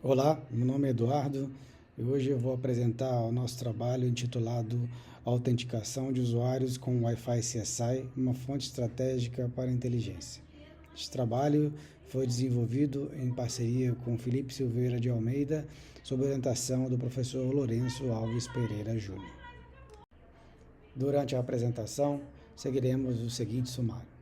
Olá, meu nome é Eduardo e hoje eu vou apresentar o nosso trabalho intitulado Autenticação de usuários com Wi-Fi CSI, uma fonte estratégica para a inteligência. Este trabalho foi desenvolvido em parceria com Felipe Silveira de Almeida, sob orientação do professor Lourenço Alves Pereira Júnior. Durante a apresentação, seguiremos o seguinte sumário.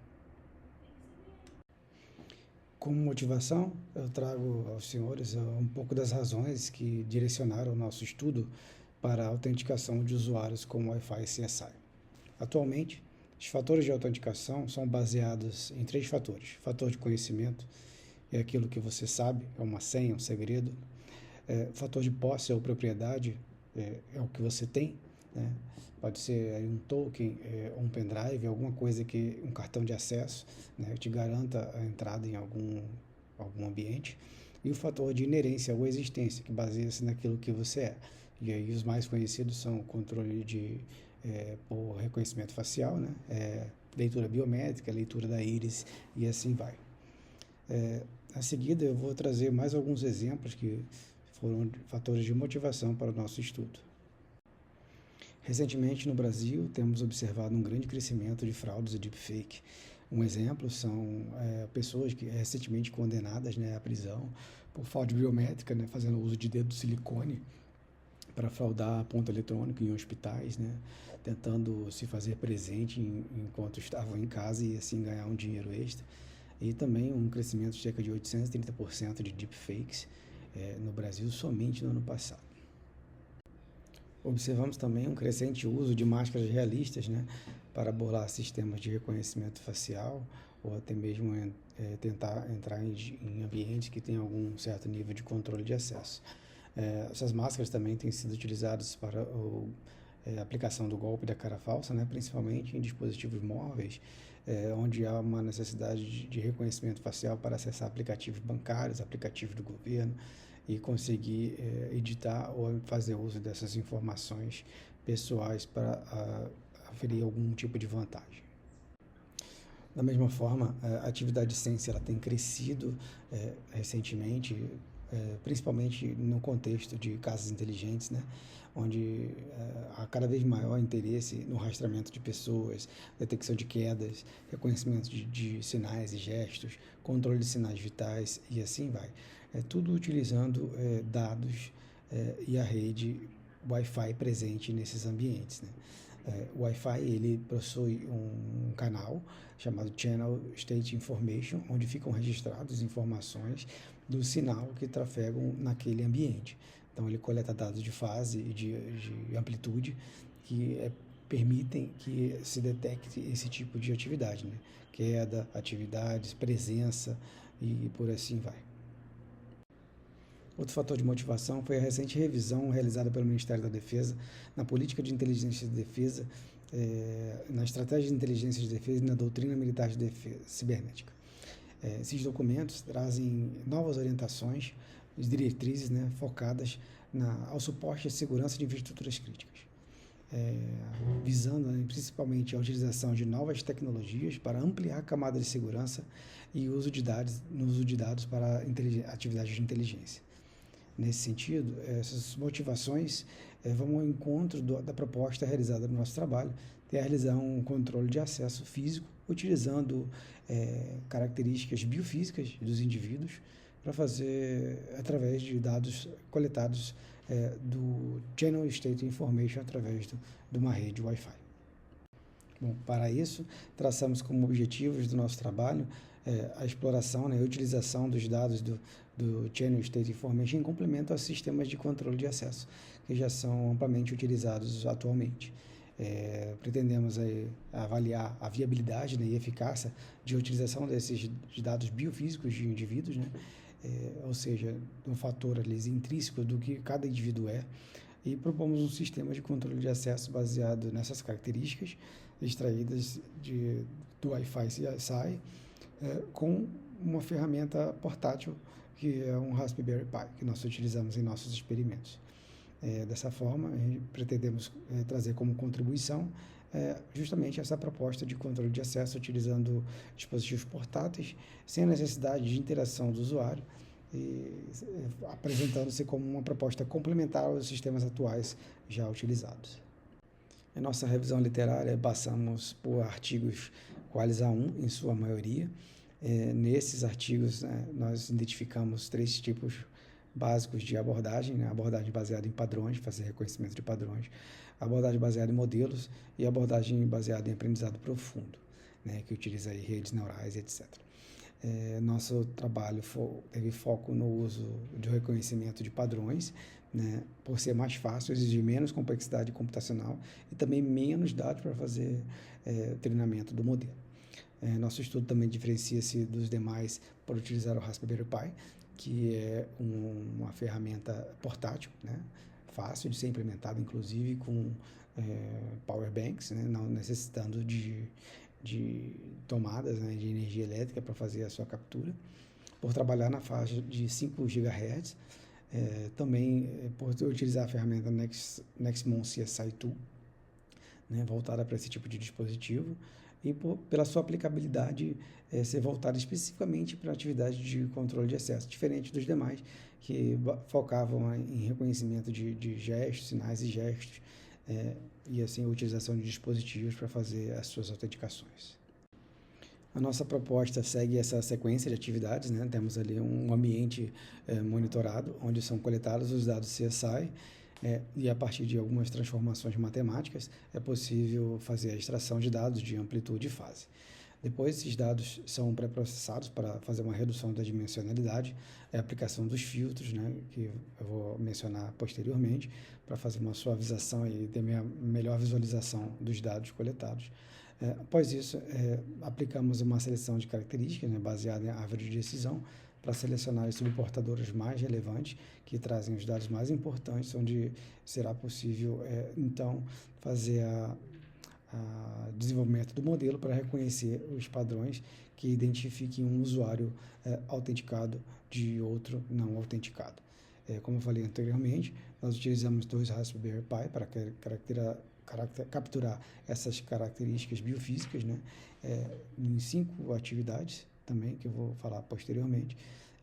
Como motivação, eu trago aos senhores um pouco das razões que direcionaram o nosso estudo para a autenticação de usuários com Wi-Fi CSI. Atualmente, os fatores de autenticação são baseados em 3 fatores. Fator de conhecimento é aquilo que você sabe, é uma senha, um segredo. Fator de posse ou propriedade é o que você tem, né? Pode ser um token, um pendrive, alguma coisa que um cartão de acesso, né, te garanta a entrada em algum ambiente. E o fator de inerência ou existência, que baseia-se naquilo que você é. E aí os mais conhecidos são o controle por reconhecimento facial, né, leitura biométrica, leitura da íris e assim vai. A seguida eu vou trazer mais alguns exemplos que foram fatores de motivação para o nosso estudo. Recentemente, no Brasil, temos observado um grande crescimento de fraudes e deepfake. Um exemplo são pessoas que recentemente condenadas, né, à prisão por fraude biométrica, né, fazendo uso de dedo de silicone para fraudar ponto eletrônico em hospitais, né, tentando se fazer presente enquanto estavam em casa e assim ganhar um dinheiro extra. E também um crescimento de cerca de 830% de deepfakes no Brasil somente no ano passado. Observamos também um crescente uso de máscaras realistas, né, para burlar sistemas de reconhecimento facial ou até mesmo tentar entrar em ambientes que têm algum certo nível de controle de acesso. Essas máscaras também têm sido utilizadas para a aplicação do golpe da cara falsa, né, principalmente em dispositivos móveis, onde há uma necessidade de reconhecimento facial para acessar aplicativos bancários, aplicativos do governo, e conseguir editar ou fazer uso dessas informações pessoais para aferir algum tipo de vantagem. Da mesma forma, a atividade de ciência ela tem crescido recentemente, principalmente no contexto de casas inteligentes, né, onde há cada vez maior interesse no rastreamento de pessoas, detecção de quedas, reconhecimento de sinais e gestos, controle de sinais vitais e assim vai. Tudo utilizando dados e a rede Wi-Fi presente nesses ambientes, né? O Wi-Fi ele possui um canal chamado Channel State Information, onde ficam registradas informações do sinal que trafegam naquele ambiente. Então ele coleta dados de fase e de amplitude que permitem que se detecte esse tipo de atividade, né? Queda, atividades, presença e por assim vai. Outro fator de motivação foi a recente revisão realizada pelo Ministério da Defesa na política de inteligência de defesa, na estratégia de inteligência de defesa e na doutrina militar de defesa cibernética. Esses documentos trazem novas orientações e diretrizes, né, focadas ao suporte e segurança de infraestruturas críticas, visando principalmente a utilização de novas tecnologias para ampliar a camada de segurança e uso de dados para atividades de inteligência. Nesse sentido, essas motivações vão ao encontro da proposta realizada no nosso trabalho, que é realizar um controle de acesso físico, utilizando características biofísicas dos indivíduos, para fazer através de dados coletados do Channel State Information através de uma rede Wi-Fi. Bom, para isso, traçamos como objetivos do nosso trabalho a exploração, né, e a utilização dos dados do Channel State Information em complemento aos sistemas de controle de acesso, que já são amplamente utilizados atualmente. Pretendemos avaliar a viabilidade, né, e eficácia de utilização desses dados biofísicos de indivíduos, né, ou seja, um fator ali, intrínseco do que cada indivíduo é, e propomos um sistema de controle de acesso baseado nessas características extraídas do Wi-Fi CSI, com uma ferramenta portátil que é um Raspberry Pi, que nós utilizamos em nossos experimentos. Dessa forma, pretendemos trazer como contribuição justamente essa proposta de controle de acesso utilizando dispositivos portáteis, sem a necessidade de interação do usuário, apresentando-se como uma proposta complementar aos sistemas atuais já utilizados. Em nossa revisão literária, passamos por artigos qualis A1, em sua maioria. Nesses artigos, nós identificamos 3 tipos básicos de abordagem, né? Abordagem baseada em padrões, fazer reconhecimento de padrões, abordagem baseada em modelos e abordagem baseada em aprendizado profundo, né? Que utiliza aí redes neurais, etc. Nosso trabalho teve foco no uso de reconhecimento de padrões, né, por ser mais fácil, exigir menos complexidade computacional e também menos dados para fazer treinamento do modelo. Nosso estudo também diferencia-se dos demais por utilizar o Raspberry Pi, que é uma ferramenta portátil, né, fácil de ser implementada, inclusive com power banks, né, não necessitando de tomadas, né, de energia elétrica para fazer a sua captura, por trabalhar na faixa de 5 GHz, também por utilizar a ferramenta Nextmon CSI Tool, né, voltada para esse tipo de dispositivo, e pela sua aplicabilidade ser voltada especificamente para atividades de controle de acesso, diferente dos demais que focavam em reconhecimento de gestos, sinais e gestos, e assim a utilização de dispositivos para fazer as suas autenticações. A nossa proposta segue essa sequência de atividades, né? Temos ali um ambiente monitorado, onde são coletados os dados CSI, e a partir de algumas transformações matemáticas é possível fazer a extração de dados de amplitude e fase. Depois, esses dados são pré-processados para fazer uma redução da dimensionalidade, a aplicação dos filtros, né, que eu vou mencionar posteriormente, para fazer uma suavização e ter melhor visualização dos dados coletados. Após isso, aplicamos uma seleção de características, né, baseada em árvore de decisão, para selecionar os subportadores mais relevantes, que trazem os dados mais importantes, onde será possível, então, fazer desenvolvimento do modelo para reconhecer os padrões que identifiquem um usuário autenticado de outro não autenticado. Como eu falei anteriormente, nós utilizamos 2 Raspberry Pi para capturar essas características biofísicas, né, em 5 atividades também, que eu vou falar posteriormente.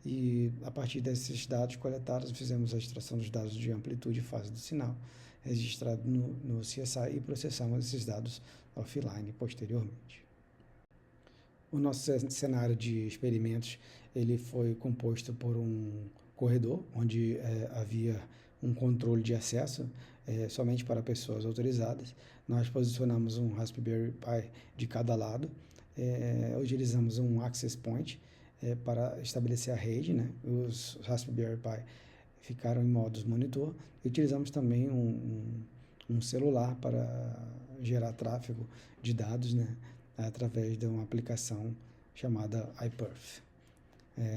E a partir desses dados coletados, fizemos a extração dos dados de amplitude e fase do sinal, registrado no CSI, e processamos esses dados offline posteriormente. O nosso cenário de experimentos ele foi composto por um corredor, onde havia um controle de acesso somente para pessoas autorizadas. Nós posicionamos um Raspberry Pi de cada lado, utilizamos um access point para estabelecer a rede, né? Os Raspberry Pi ficaram em modos monitor, e utilizamos também um celular para gerar tráfego de dados, né, através de uma aplicação chamada iPerf.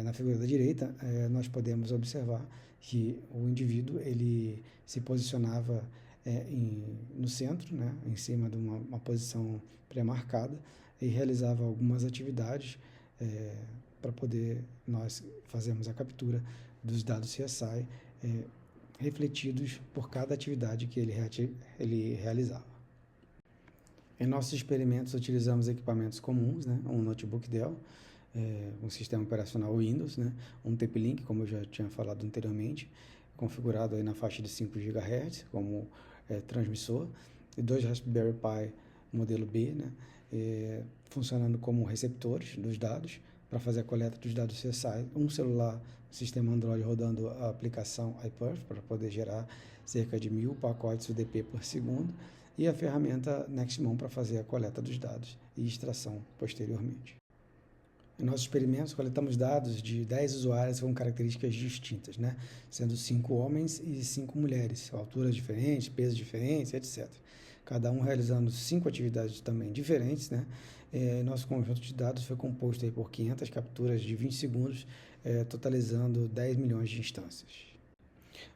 Na figura da direita, nós podemos observar que o indivíduo ele se posicionava no centro, né, em cima de uma posição pré-marcada, e realizava algumas atividades para poder nós fazermos a captura dos dados CSI refletidos por cada atividade que ele realizava. Em nossos experimentos, utilizamos equipamentos comuns, né? Um notebook Dell, um sistema operacional Windows, né? Um TP-Link, como eu já tinha falado anteriormente, configurado aí na faixa de 5 GHz como transmissor, e 2 Raspberry Pi modelo B, né? Funcionando como receptores dos dados, para fazer a coleta dos dados CSI, um celular, sistema Android rodando a aplicação iPerf, para poder gerar cerca de 1000 pacotes UDP por segundo, e a ferramenta Nextmon para fazer a coleta dos dados e extração posteriormente. Em nossos experimentos, coletamos dados de 10 usuários com características distintas, né? Sendo 5 homens e 5 mulheres, alturas diferentes, pesos diferentes, etc. Cada um realizando 5 atividades também diferentes, né? Nosso conjunto de dados foi composto aí por 500 capturas de 20 segundos, totalizando 10 milhões de instâncias.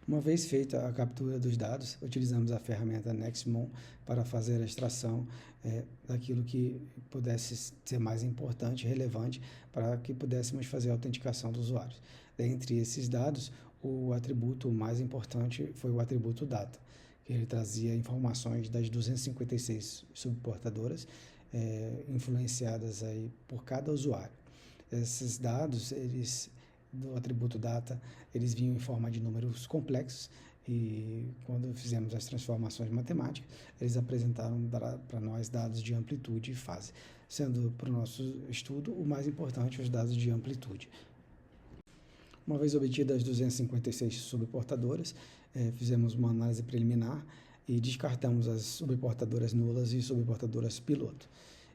Uma vez feita a captura dos dados, utilizamos a ferramenta Nextmon para fazer a extração daquilo que pudesse ser mais importante e relevante para que pudéssemos fazer a autenticação dos usuários. Dentre esses dados, o atributo mais importante foi o atributo data, que ele trazia informações das 256 subportadoras influenciadas aí por cada usuário. Esses dados, eles do atributo data, eles vinham em forma de números complexos, e quando fizemos as transformações matemáticas, eles apresentaram para nós dados de amplitude e fase, sendo para o nosso estudo o mais importante os dados de amplitude. Uma vez obtidas as 256 subportadoras, fizemos uma análise preliminar e descartamos as subportadoras nulas e subportadoras piloto,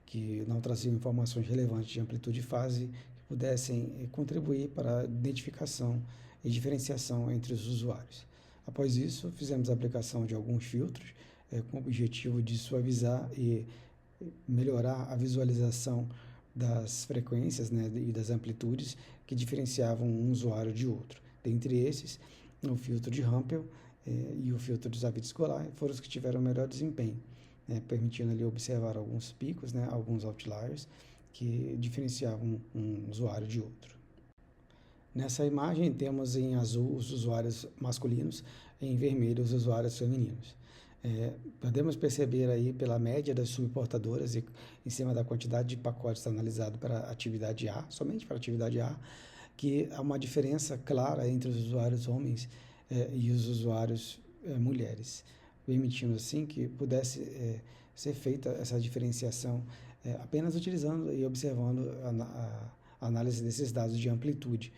que não traziam informações relevantes de amplitude e fase que pudessem contribuir para a identificação e diferenciação entre os usuários. Após isso, fizemos a aplicação de alguns filtros com o objetivo de suavizar e melhorar a visualização das frequências, né, e das amplitudes que diferenciavam um usuário de outro. Dentre esses, o filtro de Rumpel e o filtro de Savitsky-Golay foram os que tiveram melhor desempenho, permitindo ali observar alguns picos, né, alguns outliers que diferenciavam um usuário de outro. Nessa imagem temos em azul os usuários masculinos, em vermelho os usuários femininos. Podemos perceber aí pela média das subportadoras e em cima da quantidade de pacotes analisado para a atividade A, somente para a atividade A, que há uma diferença clara entre os usuários homens e os usuários mulheres, permitindo assim que pudesse ser feita essa diferenciação apenas utilizando e observando a análise desses dados de amplitude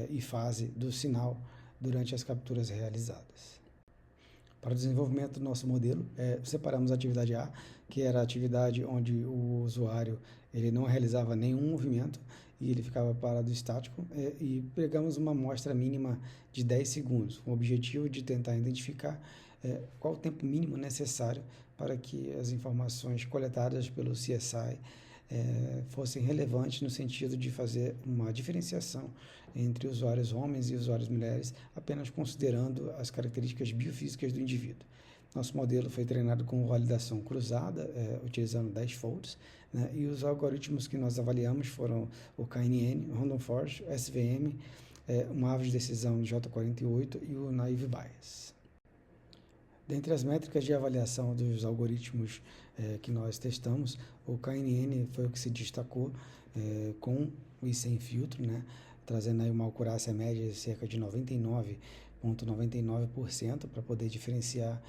e fase do sinal durante as capturas realizadas. Para o desenvolvimento do nosso modelo, separamos a atividade A, que era a atividade onde o usuário ele não realizava nenhum movimento e ele ficava parado estático, e pegamos uma amostra mínima de 10 segundos, com o objetivo de tentar identificar qual o tempo mínimo necessário para que as informações coletadas pelo CSI fossem relevantes no sentido de fazer uma diferenciação entre usuários homens e usuários mulheres, apenas considerando as características biofísicas do indivíduo. Nosso modelo foi treinado com validação cruzada, utilizando 10 folds, né, e os algoritmos que nós avaliamos foram o KNN, o Random Forest, o SVM, uma árvore de decisão J48 e o Naive Bayes. Dentre as métricas de avaliação dos algoritmos que nós testamos, o KNN foi o que se destacou com e sem filtro, né, trazendo aí uma acurácia média de cerca de 99,99% para poder diferenciar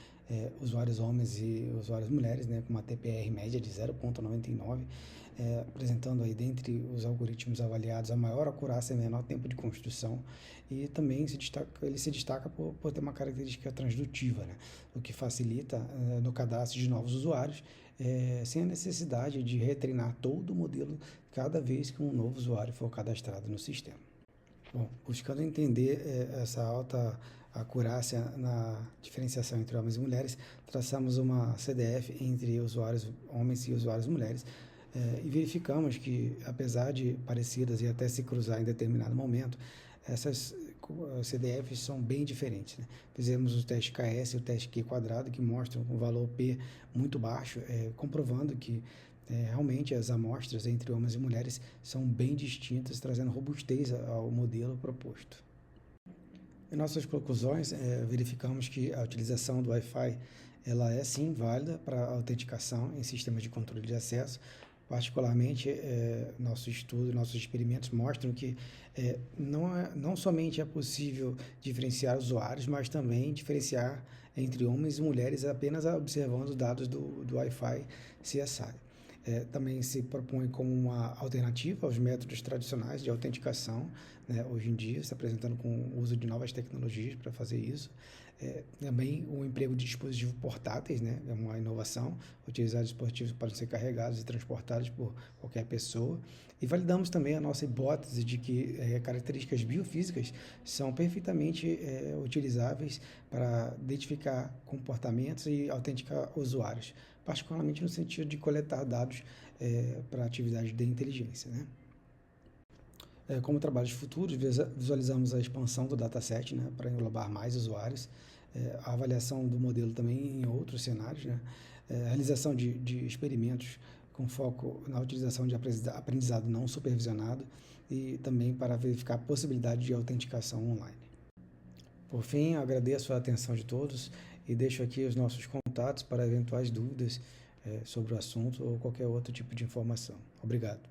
usuários homens e usuários mulheres, né, com uma TPR média de 0,99, apresentando aí dentre os algoritmos avaliados a maior acurácia e menor tempo de construção, e também ele se destaca por ter uma característica transdutiva, né, o que facilita no cadastro de novos usuários, sem a necessidade de retreinar todo o modelo cada vez que um novo usuário for cadastrado no sistema. Bom, buscando entender essa alta acurácia na diferenciação entre homens e mulheres, traçamos uma CDF entre usuários homens e usuários mulheres, e verificamos que, apesar de parecidas e até se cruzar em determinado momento, essas CDFs são bem diferentes, né? Fizemos o teste KS e o teste Q quadrado, que mostram um valor P muito baixo, comprovando que realmente as amostras entre homens e mulheres são bem distintas, trazendo robustez ao modelo proposto. Em nossas conclusões, verificamos que a utilização do Wi-Fi ela é sim válida para autenticação em sistemas de controle de acesso. Particularmente, nosso estudo, nossos experimentos mostram que não somente é possível diferenciar usuários, mas também diferenciar entre homens e mulheres apenas observando os dados do Wi-Fi CSI. Também se propõe como uma alternativa aos métodos tradicionais de autenticação, né, hoje em dia, se apresentando com o uso de novas tecnologias para fazer isso. Também o emprego de dispositivos portáteis, né, é uma inovação, utilizar dispositivos que podem ser carregados e transportados por qualquer pessoa. E validamos também a nossa hipótese de que características biofísicas são perfeitamente utilizáveis para identificar comportamentos e autenticar usuários, particularmente no sentido de coletar dados para atividades de inteligência, né? Como trabalhos futuros, visualizamos a expansão do dataset, né, para englobar mais usuários, a avaliação do modelo também em outros cenários, né, a realização de experimentos com foco na utilização de aprendizado não supervisionado e também para verificar a possibilidade de autenticação online. Por fim, agradeço a atenção de todos e deixo aqui os nossos contatos para eventuais dúvidas sobre o assunto ou qualquer outro tipo de informação. Obrigado.